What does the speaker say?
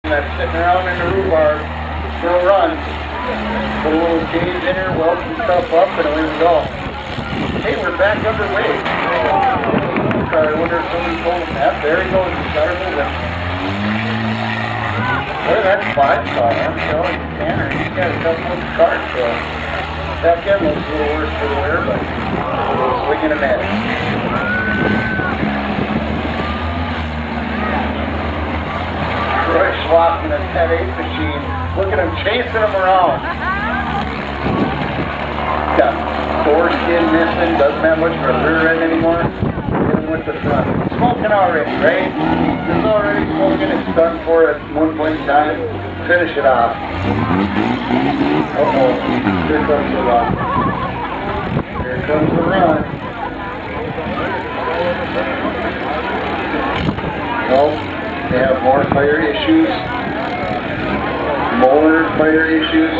That's sitting around in the rhubarb, still runs. Put a little cage in her, weld some stuff up, and away we go. Hey, we're back underway. I wonder if somebody told him that. There he goes, he started moving. Boy, that's 5-star. I'm telling you, Tanner, he's got a tough looking card, so that end looks a little worse for the wear, but swinging a net. Roy Schlossman at that 8 machine. Look at him chasing him around. Got foreskin missing, doesn't have much of a rear end anymore. Hit him with the front. Smoking already, right? It's already smoking. It's done for at one point in time. Finish it off. Uh-oh. Here comes the run. Here comes the run. Nope. They have more fire issues, molar fire issues.